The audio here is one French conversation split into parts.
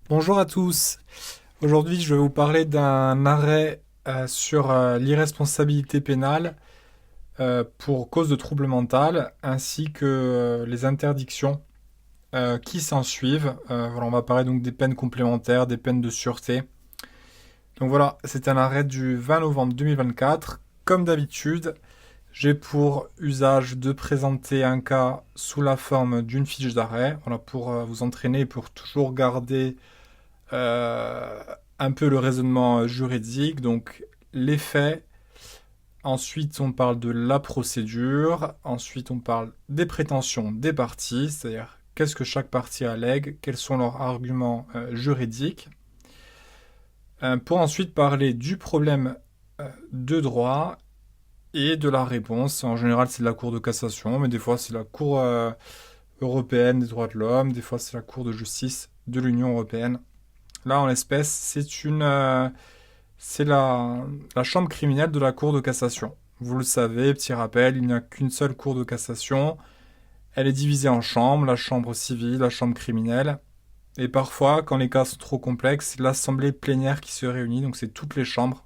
Bonjour à tous. Aujourd'hui, je vais vous parler d'un arrêt sur l'irresponsabilité pénale pour cause de trouble mental, ainsi que les interdictions qui s'en suivent. Voilà, on va parler donc des peines complémentaires, des peines de sûreté. Donc voilà, c'est un arrêt du 20 novembre 2024. Comme d'habitude, j'ai pour usage de présenter un cas sous la forme d'une fiche d'arrêt, voilà, pour vous entraîner et pour toujours garder euh, un peu le raisonnement juridique, donc les faits. Ensuite, on parle de la procédure. Ensuite, on parle des prétentions des parties, c'est-à-dire qu'est-ce que chaque partie allègue, quels sont leurs arguments juridiques. Pour ensuite parler du problème de droit et de la réponse. En général, c'est de la Cour de cassation, mais des fois, c'est la Cour européenne des droits de l'homme, des fois, c'est la Cour de justice de l'Union européenne. Là, en l'espèce, c'est la chambre criminelle de la Cour de cassation. Vous le savez, petit rappel, il n'y a qu'une seule Cour de cassation. Elle est divisée en chambres, la chambre civile, la chambre criminelle. Et parfois, quand les cas sont trop complexes, c'est l'assemblée plénière qui se réunit, donc c'est toutes les chambres.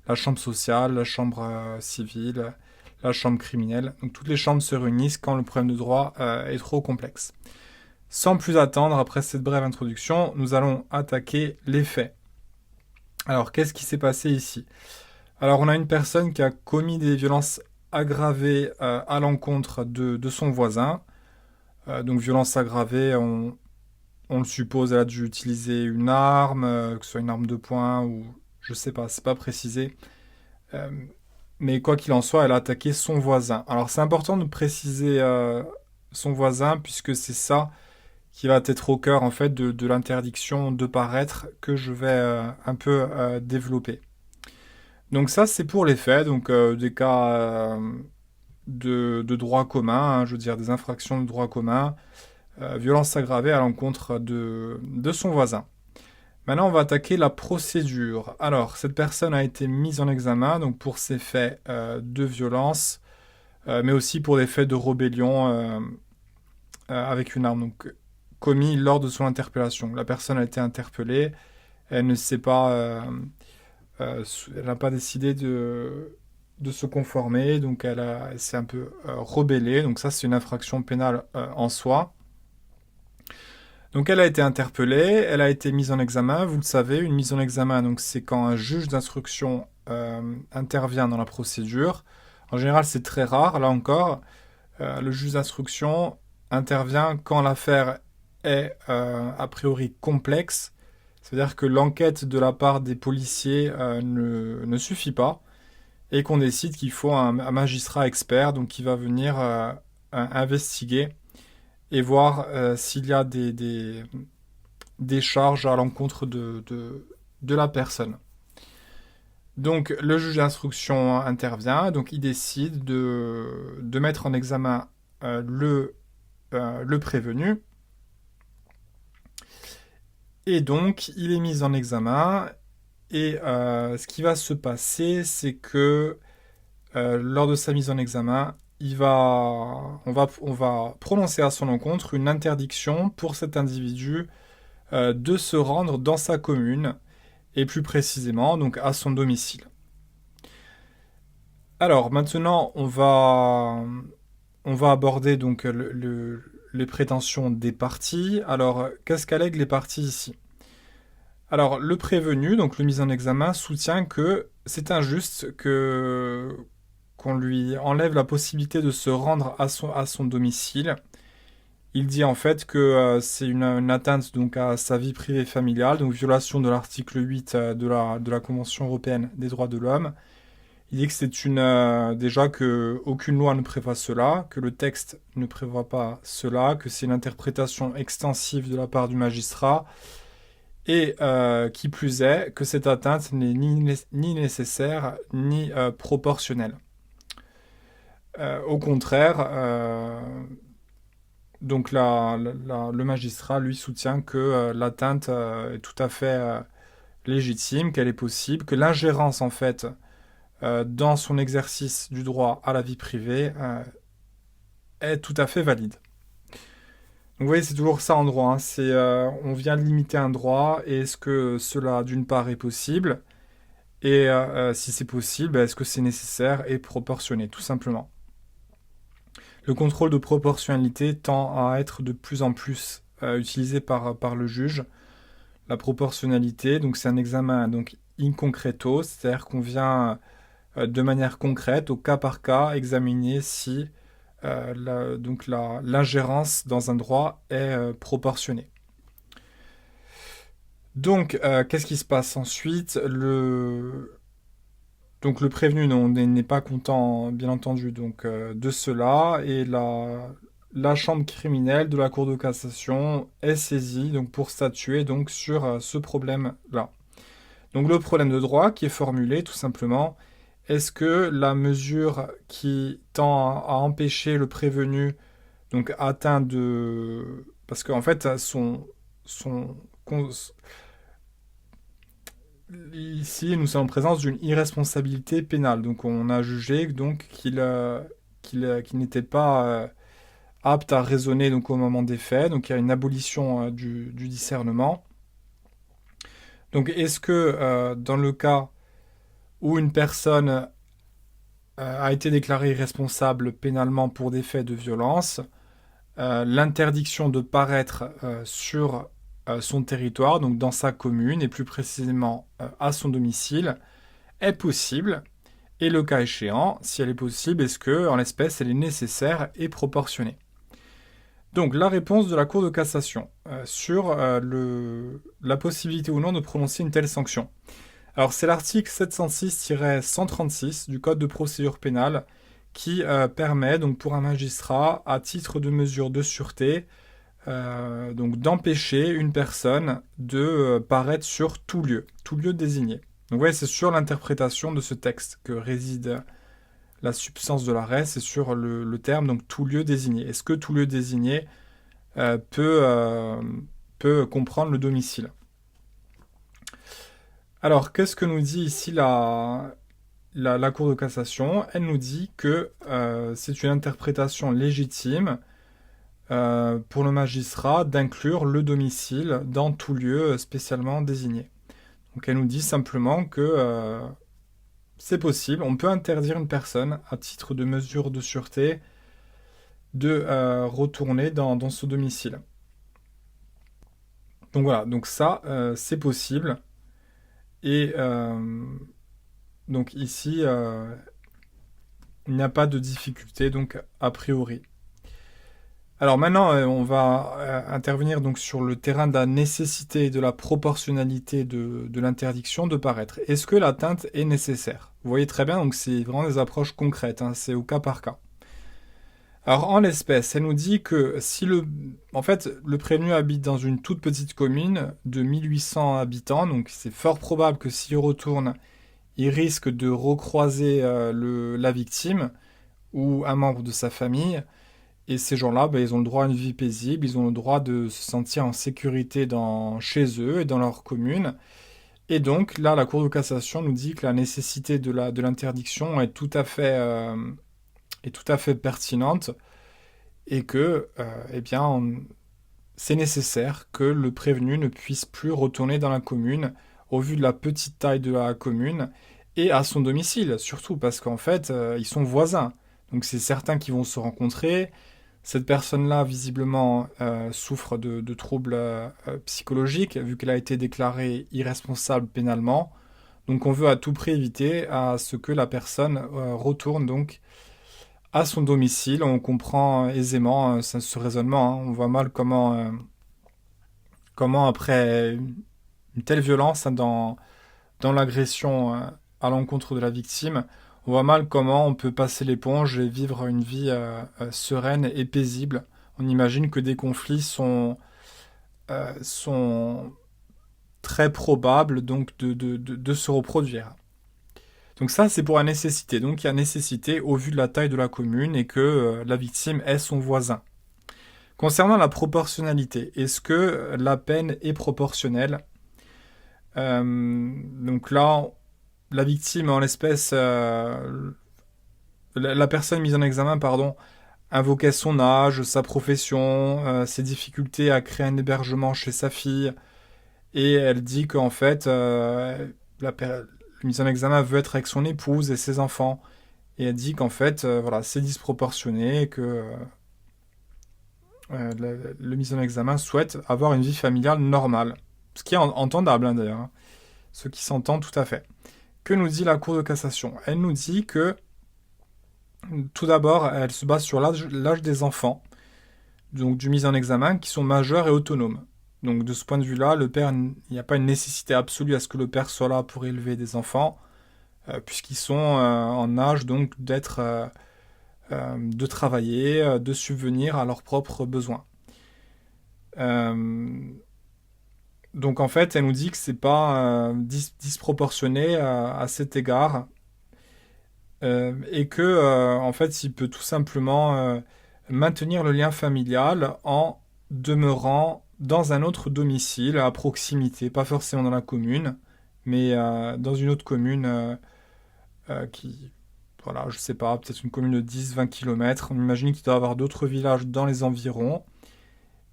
La chambre sociale, la chambre civile, la chambre criminelle. Donc toutes les chambres se réunissent quand le problème de droit est trop complexe. Sans plus attendre, après cette brève introduction, nous allons attaquer les faits. Alors, qu'est-ce qui s'est passé ici? Alors, on a une personne qui a commis des violences aggravées à l'encontre de son voisin. Donc, violence aggravée, on le suppose, elle a dû utiliser une arme, que ce soit une arme de poing ou je sais pas, c'est pas précisé. Euh, mais quoi qu'il en soit, elle a attaqué son voisin. Alors, c'est important de préciser son voisin puisque c'est ça qui va être au cœur en fait de l'interdiction de paraître que je vais un peu développer. Donc ça c'est pour les faits, donc des cas de droit commun, hein, je veux dire des infractions de droit commun, violence aggravée à l'encontre de son voisin. Maintenant on va attaquer la procédure. Alors cette personne a été mise en examen donc pour ces faits de violence, mais aussi pour des faits de rébellion avec une arme. Donc commis lors de son interpellation. La personne a été interpellée, elle ne sait pas, elle n'a pas décidé de se conformer, donc elle s'est un peu rebellée, donc ça c'est une infraction pénale en soi. Donc elle a été interpellée, elle a été mise en examen, vous le savez, une mise en examen, donc c'est quand un juge d'instruction intervient dans la procédure. En général c'est très rare, là encore, le juge d'instruction intervient quand l'affaire est a priori complexe, c'est-à-dire que l'enquête de la part des policiers ne suffit pas et qu'on décide qu'il faut un magistrat expert donc qui va venir investiguer et voir s'il y a des charges à l'encontre de la personne. Donc le juge d'instruction intervient, donc il décide de mettre en examen le prévenu. Et donc, il est mis en examen. Et ce qui va se passer, c'est que lors de sa mise en examen, on va prononcer à son encontre une interdiction pour cet individu de se rendre dans sa commune, et plus précisément donc à son domicile. Alors maintenant, on va aborder donc les prétentions des parties. Alors, qu'est-ce qu'allèguent les parties ici? Alors, le prévenu, donc le mis en examen, soutient que c'est injuste qu'on lui enlève la possibilité de se rendre à son domicile. Il dit en fait que c'est une atteinte donc à sa vie privée familiale, donc violation de l'article 8 de la Convention européenne des droits de l'homme. Il dit que c'est déjà que aucune loi ne prévoit cela, que le texte ne prévoit pas cela, que c'est une interprétation extensive de la part du magistrat et qui plus est, que cette atteinte n'est ni nécessaire ni proportionnelle. Au contraire, donc le magistrat lui soutient que l'atteinte est tout à fait légitime, qu'elle est possible, que l'ingérence en fait dans son exercice du droit à la vie privée est tout à fait valide. Donc, vous voyez, c'est toujours ça en droit, hein. On vient de limiter un droit, et est-ce que cela, d'une part, est possible? Et si c'est possible, est-ce que c'est nécessaire et proportionné, tout simplement. Le contrôle de proportionnalité tend à être de plus en plus utilisé par le juge. La proportionnalité, donc c'est un examen donc in concreto, c'est-à-dire qu'on vient de manière concrète, au cas par cas, examiner si l'ingérence dans un droit est proportionnée. Donc, qu'est-ce qui se passe ensuite? Donc le prévenu n'est pas content, bien entendu, de cela, et la chambre criminelle de la Cour de cassation est saisie donc, pour statuer donc, sur ce problème-là. Donc le problème de droit qui est formulé tout simplement, est-ce que la mesure qui tend à empêcher le prévenu donc atteint de... Parce qu'en fait, son, ici, nous sommes en présence d'une irresponsabilité pénale. Donc, on a jugé donc qu'il n'était pas apte à raisonner donc au moment des faits. Donc, il y a une abolition du discernement. Donc, est-ce que dans le cas où une personne a été déclarée responsable pénalement pour des faits de violence, l'interdiction de paraître sur son territoire, donc dans sa commune, et plus précisément à son domicile, est possible, et le cas échéant, si elle est possible, est-ce que, en l'espèce, elle est nécessaire et proportionnée? Donc, la réponse de la Cour de cassation sur la possibilité ou non de prononcer une telle sanction. Alors, c'est l'article 706-136 du Code de procédure pénale qui permet, donc, pour un magistrat, à titre de mesure de sûreté, donc d'empêcher une personne de paraître sur tout lieu désigné. Donc, vous voyez, c'est sur l'interprétation de ce texte que réside la substance de l'arrêt, c'est sur le terme donc tout lieu désigné. Est-ce que tout lieu désigné peut comprendre le domicile? Alors, qu'est-ce que nous dit ici la Cour de cassation? Elle nous dit que c'est une interprétation légitime pour le magistrat d'inclure le domicile dans tout lieu spécialement désigné. Donc elle nous dit simplement que c'est possible, on peut interdire une personne à titre de mesure de sûreté de retourner dans ce domicile. Donc voilà, donc ça c'est possible. Et donc ici, il n'y a pas de difficulté, donc a priori. Alors maintenant, on va intervenir donc sur le terrain de la nécessité et de la proportionnalité de l'interdiction de paraître. Est-ce que l'atteinte est nécessaire? Vous voyez très bien, donc c'est vraiment des approches concrètes, hein, c'est au cas par cas. Alors en l'espèce, elle nous dit que si en fait, le prévenu habite dans une toute petite commune de 1800 habitants, donc c'est fort probable que s'il retourne, il risque de recroiser la victime ou un membre de sa famille. Et ces gens-là, ils ont le droit à une vie paisible, ils ont le droit de se sentir en sécurité chez eux et dans leur commune. Et donc là, la Cour de cassation nous dit que la nécessité de l'interdiction est tout à fait pertinente, et que eh bien, c'est nécessaire que le prévenu ne puisse plus retourner dans la commune au vu de la petite taille de la commune et à son domicile, surtout parce qu'en fait, ils sont voisins. Donc c'est certains qui vont se rencontrer. Cette personne-là, visiblement, souffre de troubles psychologiques, vu qu'elle a été déclarée irresponsable pénalement. Donc on veut à tout prix éviter à ce que la personne retourne donc à son domicile. On comprend aisément ce raisonnement, hein. On voit mal comment après une telle violence hein, dans l'agression à l'encontre de la victime, on voit mal comment on peut passer l'éponge et vivre une vie sereine et paisible. On imagine que des conflits sont très probables donc de se reproduire. Donc ça, c'est pour la nécessité. Donc il y a nécessité au vu de la taille de la commune et que la victime est son voisin. Concernant la proportionnalité, est-ce que la peine est proportionnelle? Donc là, la victime, en l'espèce, la personne mise en examen, pardon, invoquait son âge, sa profession, ses difficultés à créer un hébergement chez sa fille, et elle dit qu'en fait, la mise en examen veut être avec son épouse et ses enfants, et elle dit qu'en fait, voilà, c'est disproportionné, que le mise en examen souhaite avoir une vie familiale normale, ce qui est entendable hein, d'ailleurs, hein. Ce qui s'entend tout à fait. Que nous dit la Cour de cassation? Elle nous dit que tout d'abord, elle se base sur l'âge des enfants, donc du mis en examen, qui sont majeurs et autonomes. Donc de ce point de vue-là, le père, il n'y a pas une nécessité absolue à ce que le père soit là pour élever des enfants, puisqu'ils sont en âge donc d'être, de travailler, de subvenir à leurs propres besoins. Donc en fait, elle nous dit que c'est pas disproportionné à cet égard, et que en fait, il peut tout simplement maintenir le lien familial en demeurant dans un autre domicile à proximité, pas forcément dans la commune, mais dans une autre commune qui, voilà, je sais pas, peut-être une commune de 10-20 km. On imagine qu'il doit y avoir d'autres villages dans les environs.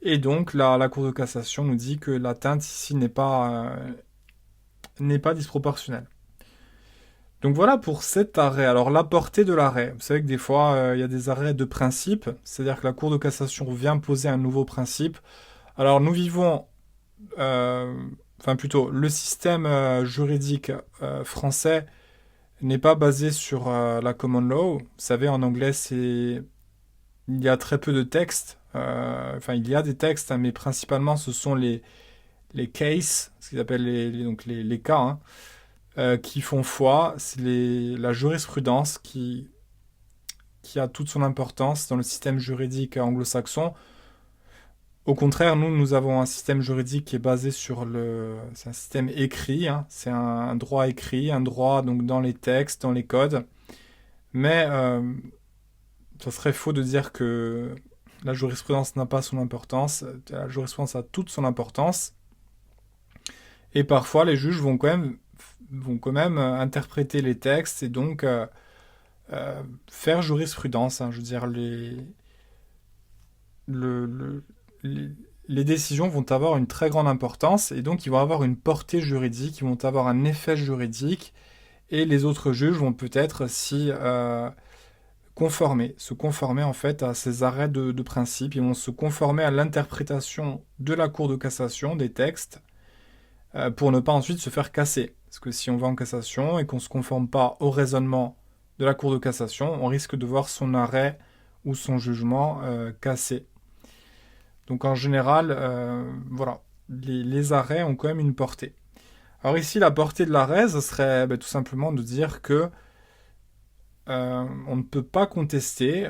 Et donc, la Cour de cassation nous dit que l'atteinte ici n'est pas disproportionnelle. Donc voilà pour cet arrêt. Alors la portée de l'arrêt. Vous savez que des fois, il y a des arrêts de principe, c'est-à-dire que la Cour de cassation vient poser un nouveau principe. Alors nous vivons, enfin plutôt, le système juridique français n'est pas basé sur la common law. Vous savez, en anglais, il y a très peu de textes. Enfin, il y a des textes, hein, mais principalement, ce sont les cases, ce qu'ils appellent donc les cas, hein, qui font foi. C'est la jurisprudence qui a toute son importance dans le système juridique anglo-saxon. Au contraire, nous avons un système juridique qui est basé sur c'est un système écrit, hein. C'est un droit écrit, un droit donc dans les textes, dans les codes. Mais ça serait faux de dire que la jurisprudence n'a pas son importance. La jurisprudence a toute son importance. Et parfois, les juges vont quand même interpréter les textes et donc faire jurisprudence, hein. Je veux dire, le, le- les, les décisions vont avoir une très grande importance et donc ils vont avoir une portée juridique, ils vont avoir un effet juridique et les autres juges vont peut-être se conformer en fait à ces arrêts de principe, ils vont se conformer à l'interprétation de la Cour de cassation des textes pour ne pas ensuite se faire casser. Parce que si on va en cassation et qu'on ne se conforme pas au raisonnement de la Cour de cassation, on risque de voir son arrêt ou son jugement cassé. Donc en général, voilà, les arrêts ont quand même une portée. Alors ici, la portée de l'arrêt, ce serait tout simplement de dire que on ne peut pas contester.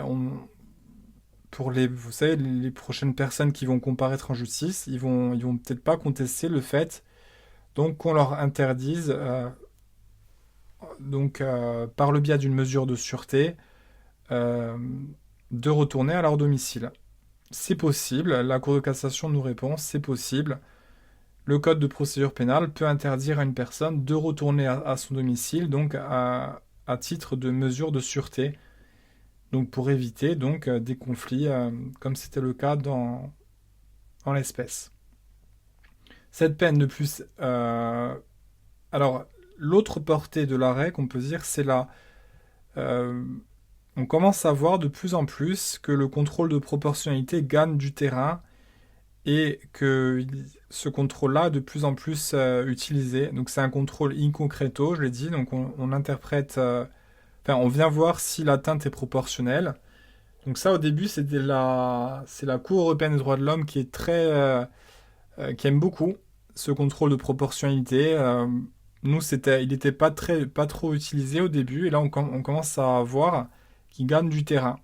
Pour vous savez, les prochaines personnes qui vont comparaître en justice, ils vont peut-être pas contester le fait donc qu'on leur interdise par le biais d'une mesure de sûreté euh, de retourner à leur domicile. C'est possible, la Cour de cassation nous répond, c'est possible. Le code de procédure pénale peut interdire à une personne de retourner à son domicile, donc à titre de mesure de sûreté, donc pour éviter donc des conflits comme c'était le cas en l'espèce. Cette peine de plus, alors l'autre portée de l'arrêt qu'on peut dire, c'est euh, on commence à voir de plus en plus que le contrôle de proportionnalité gagne du terrain et que ce contrôle-là est de plus en plus utilisé. Donc c'est un contrôle in concreto, je l'ai dit, donc on interprète, enfin on vient voir si l'atteinte est proportionnelle. Donc ça au début c'est la Cour européenne des droits de l'homme qui est qui aime beaucoup ce contrôle de proportionnalité. Nous il n'était pas trop utilisé au début et là on commence à voir qu'il gagne du terrain.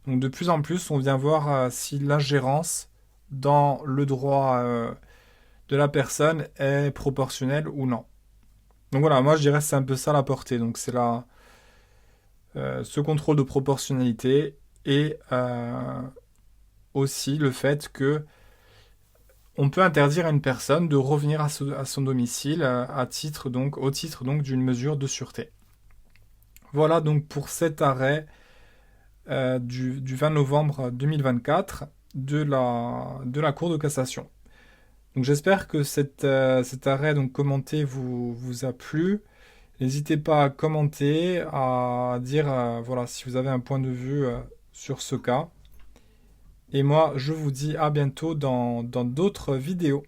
Donc de plus en plus on vient voir si l'ingérence dans le droit de la personne est proportionnelle ou non. Donc voilà, moi je dirais que c'est un peu ça la portée. Donc c'est ce contrôle de proportionnalité et aussi le fait que on peut interdire à une personne de revenir à son domicile au titre donc d'une mesure de sûreté. Voilà donc pour cet arrêt du 20 novembre 2024 de la Cour de cassation. Donc j'espère que cet arrêt donc commenté vous a plu. N'hésitez pas à commenter, à dire voilà si vous avez un point de vue sur ce cas. Et moi, je vous dis à bientôt dans d'autres vidéos.